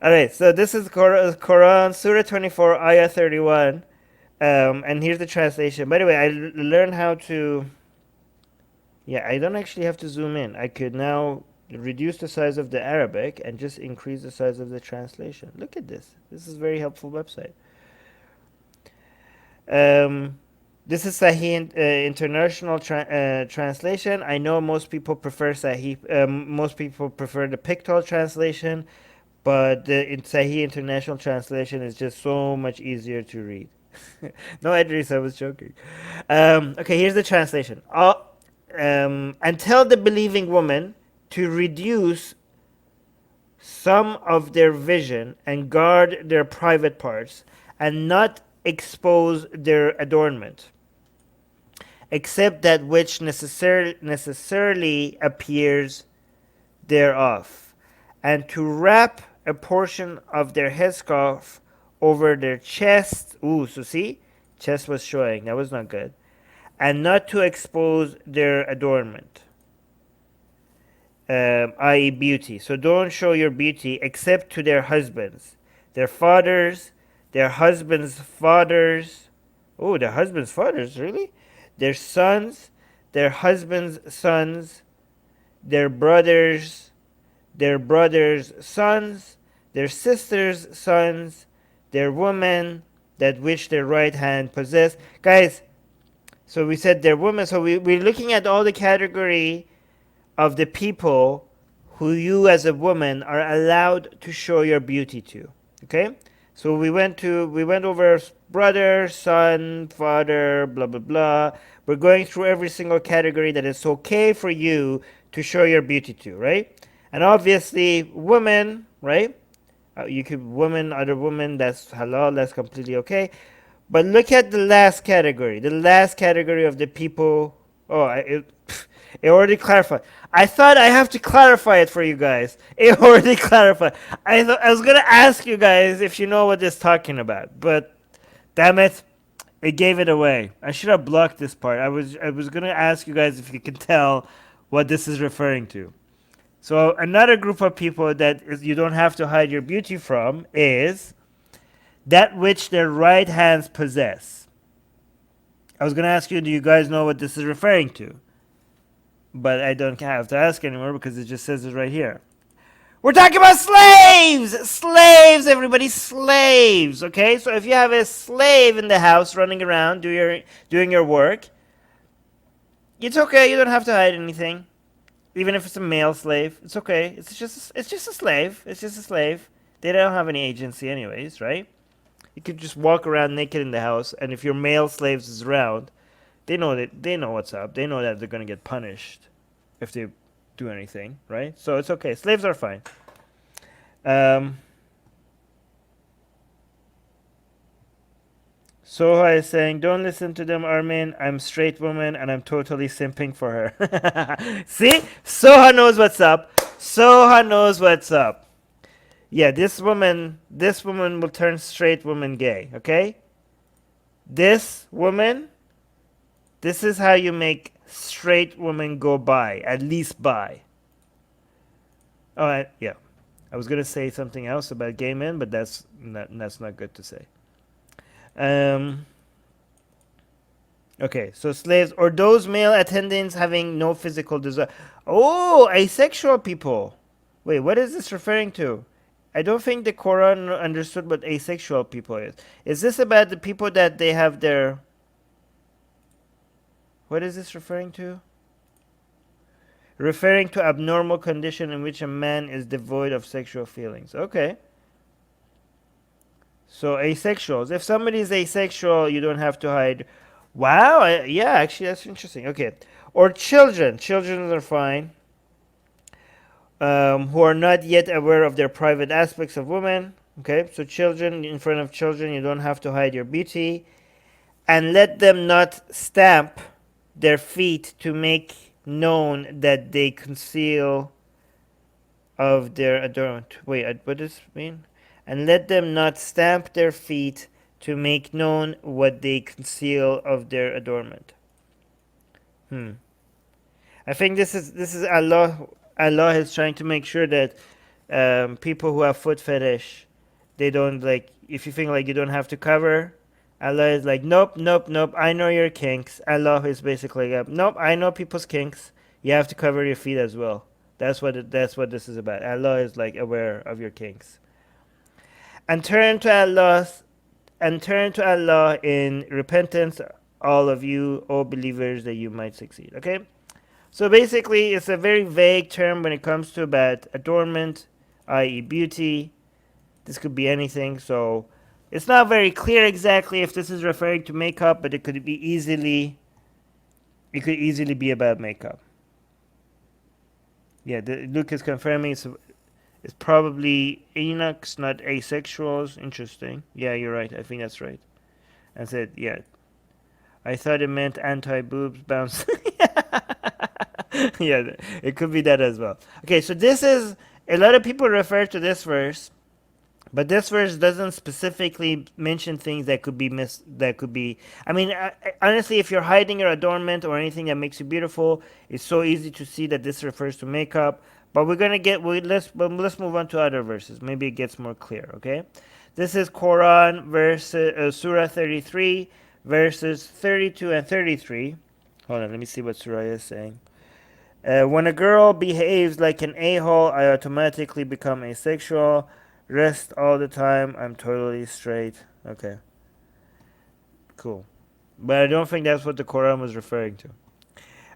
All right, so this is Quran, Surah 24, Ayah 31. And here's the translation. By the way, I learned how to. Yeah, I don't actually have to zoom in. I could now reduce the size of the Arabic and just increase the size of the translation. Look at this. This is a very helpful website. Um, this is Sahih International Translation. I know most people prefer Sahih. Most people prefer the Pictorial translation, but the Sahih International Translation is just so much easier to read. No, Idris, I was joking. Okay, here's the translation. And tell the believing woman to reduce some of their vision and guard their private parts and not expose their adornment, except that which necessarily appears thereof, and to wrap a portion of their headscarf over their chest. Ooh, so see, chest was showing. That was not good. And not to expose their adornment, i.e., beauty. So don't show your beauty except to their husbands, their fathers, their husbands' fathers. Oh, their husbands' fathers, really? Their sons, their husbands' sons, their brothers, their brothers' sons, their sisters' sons, their women that which their right hand possess. Guys, so we said their women. So we're looking at all the category of the people who you as a woman are allowed to show your beauty to. Okay? So we went over brother, son, father, blah blah blah. We're going through every single category that it's okay for you to show your beauty to, right? And obviously women, right? You could woman, other woman, that's halal, that's completely okay. But look at the last category. The last category of the people. Oh, it already clarified. I thought I have to clarify it for you guys. It already clarified. I thought I was gonna ask you guys if you know what it's talking about, but damn it, it gave it away. I should have blocked this part. I was gonna ask you guys if you can tell what this is referring to. So another group of people that you don't have to hide your beauty from is that which their right hands possess. I was gonna ask you, do you guys know what this is referring to? But I don't have to ask anymore because it just says it right here. We're talking about slaves! Slaves, everybody, slaves. Okay, so if you have a slave in the house running around doing your work, it's okay. You don't have to hide anything, even if it's a male slave. It's okay. It's just a slave. It's just a slave. They don't have any agency, anyways, right? You could just walk around naked in the house, and if your male slaves is around, they know what's up. They know that they're gonna get punished if they do anything, right? So it's okay. Slaves are fine. Soha is saying, "Don't listen to them, Armin. I'm straight woman and I'm totally simping for her." See, Soha knows what's up. Soha knows what's up. Yeah, this woman will turn straight woman gay. Okay, this woman. This is how you make straight women go by, at least by. Oh, yeah. I was gonna say something else about gay men, but that's not good to say. Um. Okay, so slaves or those male attendants having no physical desire. Oh, asexual people. Wait, what is this referring to? I don't think the Quran understood what asexual people is. Is this about the people that they have their? What is this referring to? Referring to abnormal condition in which a man is devoid of sexual feelings. Okay. So asexuals. If somebody is asexual, you don't have to hide. Wow. Yeah, actually, that's interesting. Okay. Or children. Children are fine. Who are not yet aware of their private aspects of women. Okay. So children, in front of children, you don't have to hide your beauty. And let them not stamp their feet to make known that they conceal of their adornment. Wait, what does this mean? And let them not stamp their feet to make known what they conceal of their adornment. I think this is Allah. Allah is trying to make sure that people who have foot fetish, they don't like, if you think like you don't have to cover, Allah is like, nope, nope, nope, I know your kinks. Allah is basically like, nope, I know people's kinks. You have to cover your feet as well. That's what this is about. Allah is like aware of your kinks. And turn to Allah in repentance, all of you, O believers, that you might succeed. Okay? So basically, it's a very vague term when it comes to about adornment, i.e., beauty. This could be anything. So it's not very clear exactly if this is referring to makeup, but it could easily be about makeup. Yeah, Luke is confirming it's probably eunuchs, not asexuals. Interesting. Yeah, you're right. I think that's right. And said, yeah. I thought it meant anti-boobs bounce. Yeah, it could be that as well. Okay, so this is, a lot of people refer to this verse, but this verse doesn't specifically mention things that could be I mean, honestly, if you're hiding your adornment or anything that makes you beautiful, it's so easy to see that this refers to makeup. But let's move on to other verses. Maybe it gets more clear. Okay, this is Quran Surah 33, verses 32 and 33. Hold on, let me see what Surah is saying. When a girl behaves like an a-hole, I automatically become asexual. Rest all the time. I'm totally straight. Okay, cool. But I don't think that's what the Quran was referring to.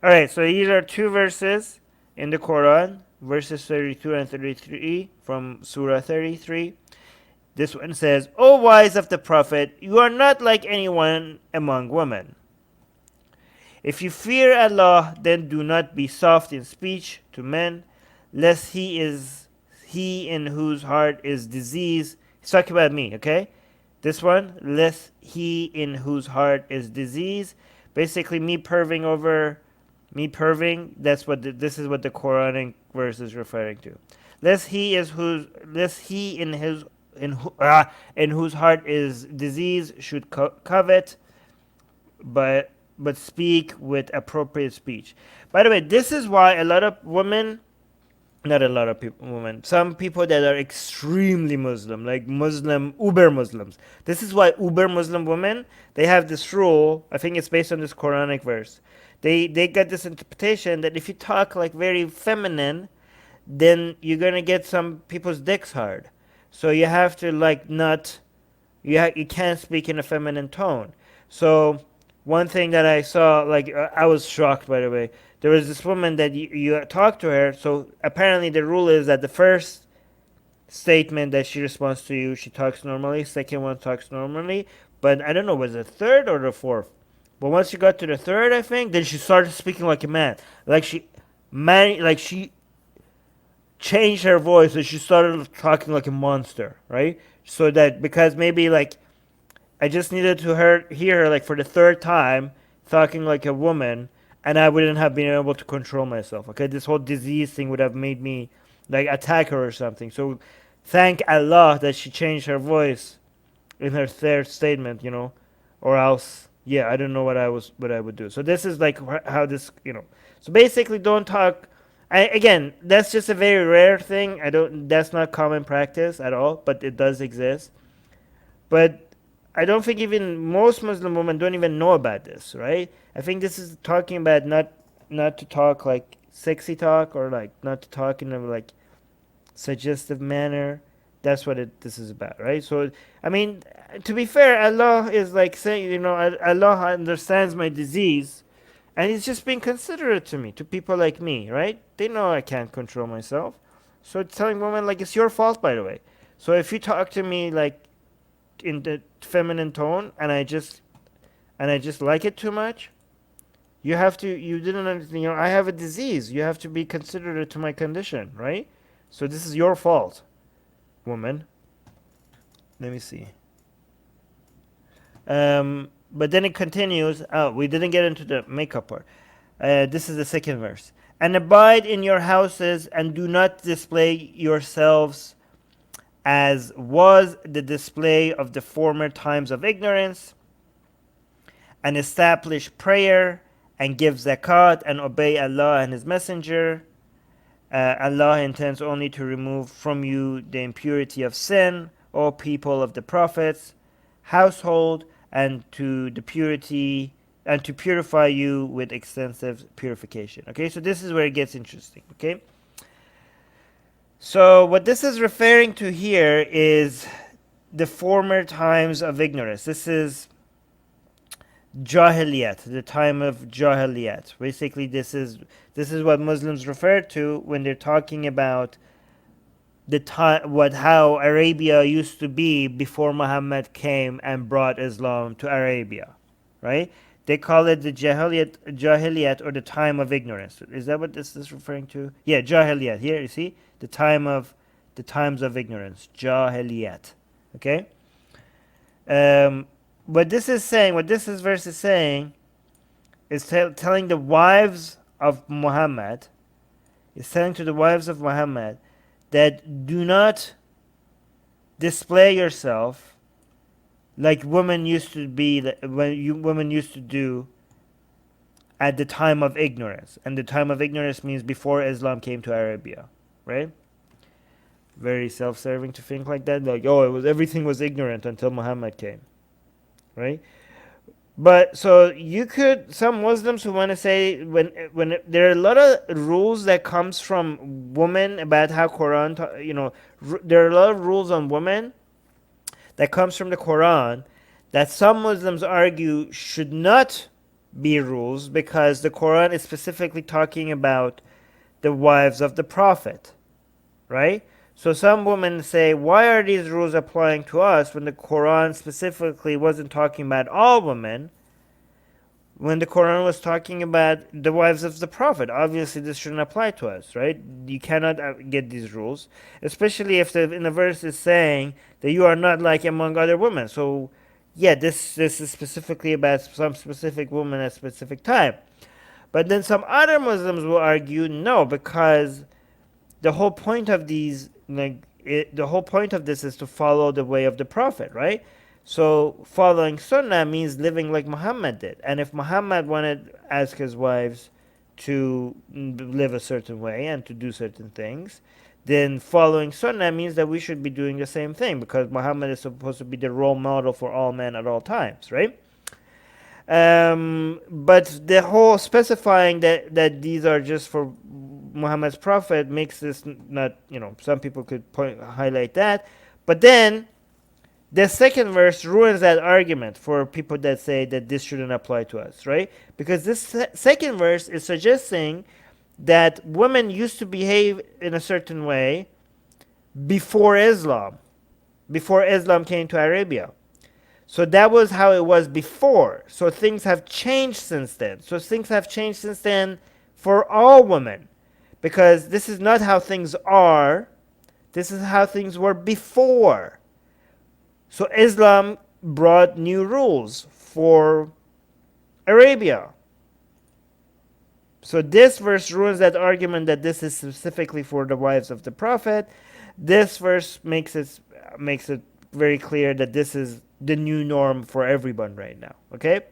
Alright, so these are two verses in the Quran, verses 32 and 33 from Surah 33. This one says, O wives of the Prophet, you are not like anyone among women. If you fear Allah, then do not be soft in speech to men, lest he in whose heart is disease. He's talking about me, okay? This one, lest he in whose heart is disease. Basically, me perving. This is what the Quranic verse is referring to. Lest he in whose heart is disease should covet, but speak with appropriate speech. By the way, this is why a lot of women, not a lot of women, some people that are extremely Muslim, like uber Muslims. This is why uber Muslim women, they have this rule. I think it's based on this Quranic verse. They get this interpretation that if you talk like very feminine, then you're gonna get some people's dicks hard. So you have to like not, you can't speak in a feminine tone. So one thing that I saw, like I was shocked, by the way. There was this woman that you talked to her. So apparently the rule is that the first statement that she responds to you, she talks normally. Second one talks normally. But I don't know, was it third or the fourth? But once she got to the third, I think, then she started speaking like a man. She changed her voice and she started talking like a monster, right? So that, because maybe like I just needed to hear her like for the third time talking like a woman, and I wouldn't have been able to control myself. Okay, this whole disease thing would have made me like attack her or something. So thank Allah that she changed her voice in her third statement, or else, yeah, I don't know what I would do. So this is like how this, So basically, don't talk. Again, that's just a very rare thing. That's not common practice at all, but it does exist. But I don't think even most Muslim women don't even know about this, right? I think this is talking about not to talk like sexy talk, or like not to talk in a like suggestive manner. That's what this is about, right? So, I mean, to be fair, Allah is like saying, Allah understands my disease, and He's just being considerate to me, to people like me, right? They know I can't control myself. So it's telling women, like, it's your fault, by the way. So if you talk to me like in the feminine tone, and I just like it too much, you didn't understand, I have a disease. You have to be considerate to my condition, right? So this is your fault, woman. Let me see. But then it continues. Oh, we didn't get into the makeup part. This is the second verse. And abide in your houses, and do not display yourselves as was the display of the former times of ignorance, and establish prayer, and give zakat, and obey Allah and His Messenger. Allah intends only to remove from you the impurity of sin, O people of the prophets, household, and to the purity and to purify you with extensive purification. Okay, so this is where it gets interesting. Okay, so what this is referring to here is the former times of ignorance. This is Jahiliyat, the time of Jahiliyat. Basically, this is what Muslims refer to when they're talking about the time, how Arabia used to be before Muhammad came and brought Islam to Arabia, right? They call it the Jahiliyat, or the time of ignorance. Is that what this is referring to? Yeah, Jahiliyat. Here you see the times of ignorance, Jahiliyat. Okay. What this verse is saying is telling the wives of Muhammad, is telling to the wives of Muhammad that do not display yourself like women used to be, women used to do at the time of ignorance. And the time of ignorance means before Islam came to Arabia, right? Very self-serving to think like that, like, oh, everything was ignorant until Muhammad came, right? But so some Muslims who want to say, when there are a lot of rules that comes from women about how Quran, there are a lot of rules on women that comes from the Quran that some Muslims argue should not be rules because the Quran is specifically talking about the wives of the Prophet, right? So some women say, why are these rules applying to us when the Quran specifically wasn't talking about all women? When the Quran was talking about the wives of the Prophet, obviously this shouldn't apply to us, right? You cannot get these rules, especially if in the verse is saying that you are not like among other women. So, yeah, this is specifically about some specific woman at a specific time. But then some other Muslims will argue no, because the whole point of these, the whole point of this is to follow the way of the Prophet, right? So following Sunnah means living like Muhammad did. And if Muhammad wanted to ask his wives to live a certain way and to do certain things, then following Sunnah means that we should be doing the same thing, because Muhammad is supposed to be the role model for all men at all times, right? But the whole specifying that these are just for Muhammad's prophet makes this not, some people could highlight that. But then the second verse ruins that argument for people that say that this shouldn't apply to us, right? Because this second verse is suggesting that women used to behave in a certain way before Islam came to Arabia. So that was how it was before. So things have changed since then. So things have changed since then for all women. Because this is not how things are. This is how things were before. So Islam brought new rules for Arabia. So this verse ruins that argument that this is specifically for the wives of the Prophet. This verse makes it very clear that this is the new norm for everyone right now. Okay?